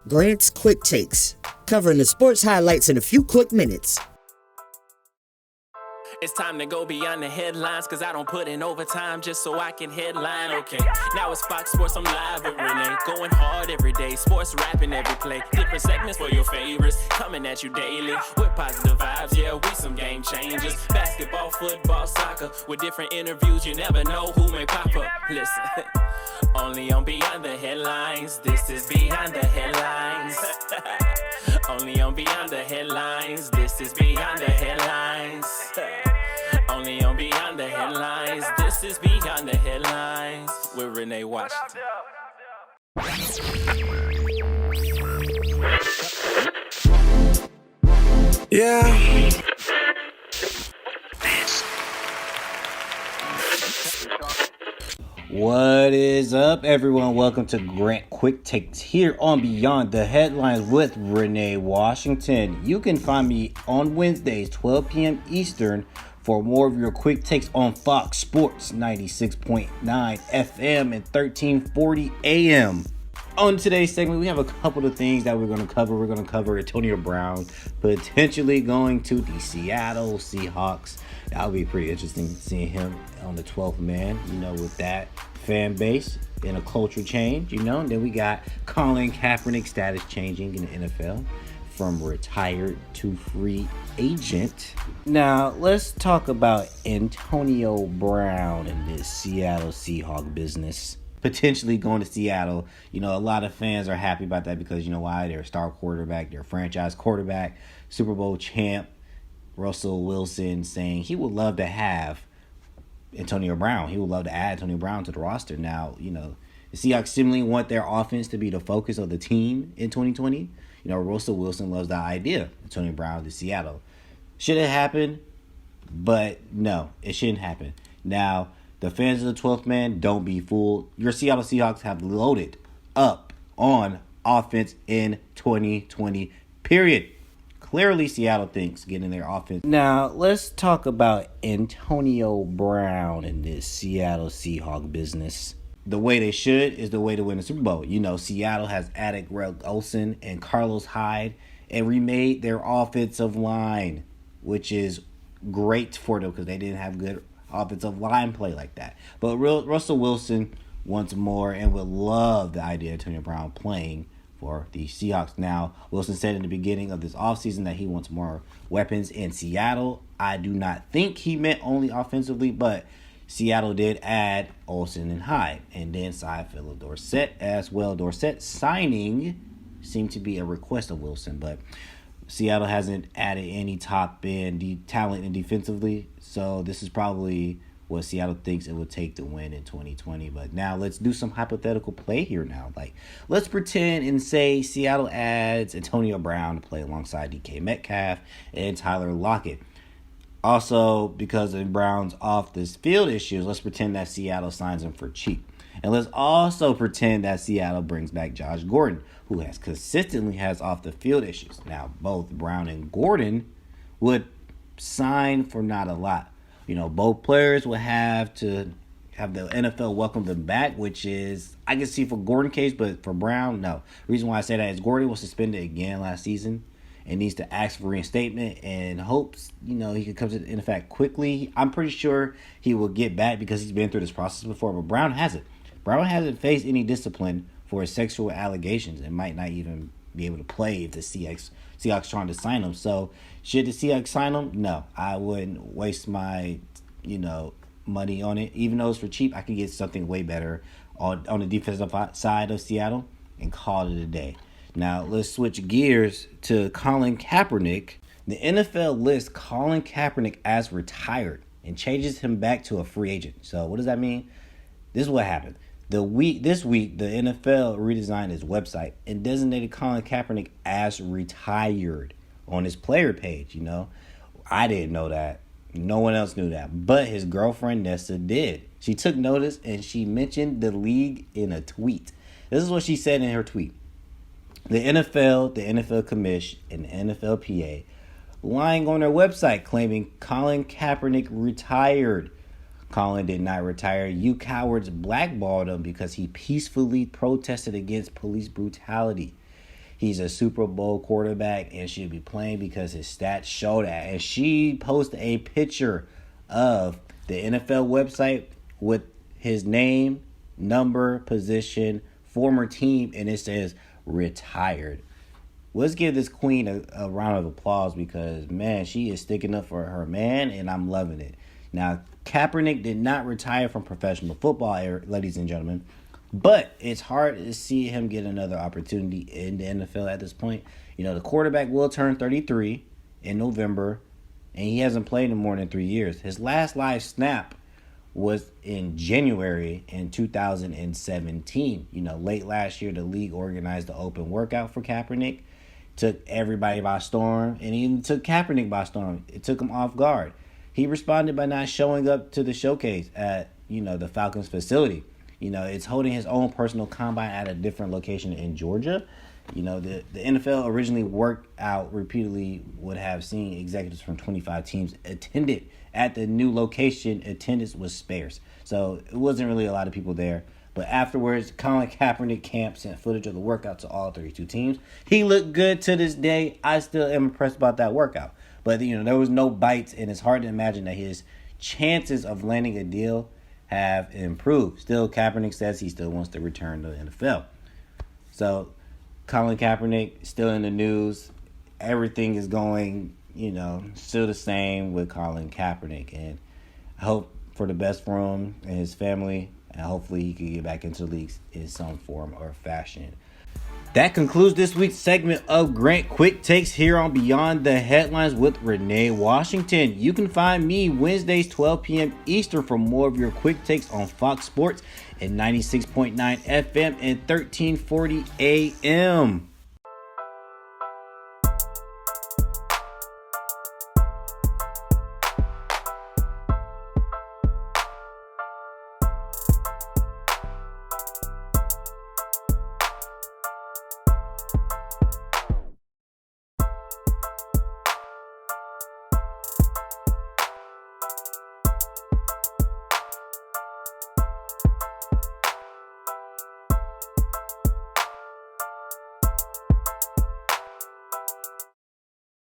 Grant's Quick Takes, covering the sports highlights in a few quick minutes. It's time to go beyond the headlines, cause I don't put in overtime just so I can headline. Okay, now it's Fox Sports, I'm live with Renee. Going hard every day, sports rapping every play. Different segments for your favorites, coming at you daily with positive vibes. Yeah, we some game changers. Basketball, football, soccer, with different interviews, you never know who may pop up. Listen, only on Beyond the Headlines. This is Beyond the Headlines. Only on Beyond the Headlines. This is Beyond the Headlines. Only on Beyond the Headlines. This is Beyond the Headlines with Renee Washington. Yeah. What is up, everyone? Welcome to Grant Quick Takes here on Beyond the Headlines with Renee Washington. You can find me on Wednesdays, 12 p.m. Eastern, for more of your quick takes on Fox Sports 96.9 FM and 1340 AM. On today's segment, we have a couple of things that we're going to cover. We're going to cover Antonio Brown potentially going to the Seattle Seahawks. That'll be pretty interesting seeing him on the 12th man, with that fan base and a culture change, And then we got Colin Kaepernick status changing in the NFL from retired to free agent. Now, let's talk about Antonio Brown and this Seattle Seahawks business. Potentially going to Seattle. A lot of fans are happy about that because why? They're a star quarterback, they're a franchise quarterback, Super Bowl champ. Russell Wilson saying he would love to have Antonio Brown. He would love to add Antonio Brown to the roster. Now, the Seahawks seemingly want their offense to be the focus of the team in 2020. Russell Wilson loves the idea. Antonio Brown to Seattle. Should it happen? But no, it shouldn't happen. Now, the fans of the 12th man, don't be fooled. Your Seattle Seahawks have loaded up on offense in 2020, period. Clearly, Seattle thinks getting their offense. Now, let's talk about Antonio Brown and this Seattle Seahawks business. The way they should is the way to win the Super Bowl. Seattle has added Greg Olsen and Carlos Hyde and remade their offensive line, which is great for them because they didn't have good offensive line play like that. But Russell Wilson wants more and would love the idea of Antonio Brown playing for the Seahawks. Now, Wilson said in the beginning of this offseason that he wants more weapons in Seattle. I do not think he meant only offensively, but Seattle did add Olsen and Hyde and then signed Philip Dorsett as well. Dorsett signing seemed to be a request of Wilson, but Seattle hasn't added any top-end talent and defensively, so this is probably what Seattle thinks it would take to win in 2020. But now let's do some hypothetical play here now. Let's pretend and say Seattle adds Antonio Brown to play alongside DK Metcalf and Tyler Lockett. Also, because of Brown's off-the-field issues, let's pretend that Seattle signs him for cheap. And let's also pretend that Seattle brings back Josh Gordon, who has consistently has off-the-field issues. Now, both Brown and Gordon would sign for not a lot. Both players will have to have the NFL welcome them back, which is, I can see for Gordon case, but for Brown, no. The reason why I say that is Gordon was suspended again last season and needs to ask for reinstatement and hopes, he can come to the NFL quickly. I'm pretty sure he will get back because he's been through this process before, but Brown hasn't. Brown hasn't faced any discipline for his sexual allegations and might not even be able to play if the Seahawks trying to sign him. So should the Seahawks sign him? No, I wouldn't waste my, money on it. Even though it's for cheap, I could get something way better on the defensive side of Seattle and call it a day. Now, let's switch gears to Colin Kaepernick. The NFL lists Colin Kaepernick as retired and changes him back to a free agent. So what does that mean? This is what happened. This week, the NFL redesigned its website and designated Colin Kaepernick as retired on his player page. I didn't know that. No one else knew that, but his girlfriend Nessa did. She took notice and she mentioned the league in a tweet. This is what she said in her tweet. The NFL, the NFL Commission, and the NFLPA lying on their website claiming Colin Kaepernick retired. Colin did not retire. You cowards blackballed him because he peacefully protested against police brutality. He's a Super Bowl quarterback and should be playing because his stats show that. And she posted a picture of the NFL website with his name, number, position, former team, and it says retired. Let's give this queen a round of applause because, man, she is sticking up for her man, and I'm loving it. Now, Kaepernick did not retire from professional football, ladies and gentlemen, but it's hard to see him get another opportunity in the NFL at this point. You know, the quarterback will turn 33 in November, and he hasn't played in more than 3 years. His last live snap was in January in 2017. You know, late last year, the league organized the open workout for Kaepernick. Took everybody by storm, and even took Kaepernick by storm. It took him off guard. He responded by not showing up to the showcase at, the Falcons facility. It's holding his own personal combine at a different location in Georgia. The NFL originally worked out repeatedly would have seen executives from 25 teams attended at the new location. Attendance was sparse, so it wasn't really a lot of people there. But afterwards, Colin Kaepernick camp sent footage of the workout to all 32 teams. He looked good to this day. I still am impressed about that workout. But, there was no bites, and it's hard to imagine that his chances of landing a deal have improved. Still, Kaepernick says he still wants to return to the NFL. So, Colin Kaepernick still in the news. Everything is going, still the same with Colin Kaepernick. And I hope for the best for him and his family. And hopefully he can get back into the leagues in some form or fashion. That concludes this week's segment of Grant Quick Takes here on Beyond the Headlines with Renee Washington. You can find me Wednesdays 12 p.m. Eastern for more of your quick takes on Fox Sports at 96.9 FM and 1340 AM.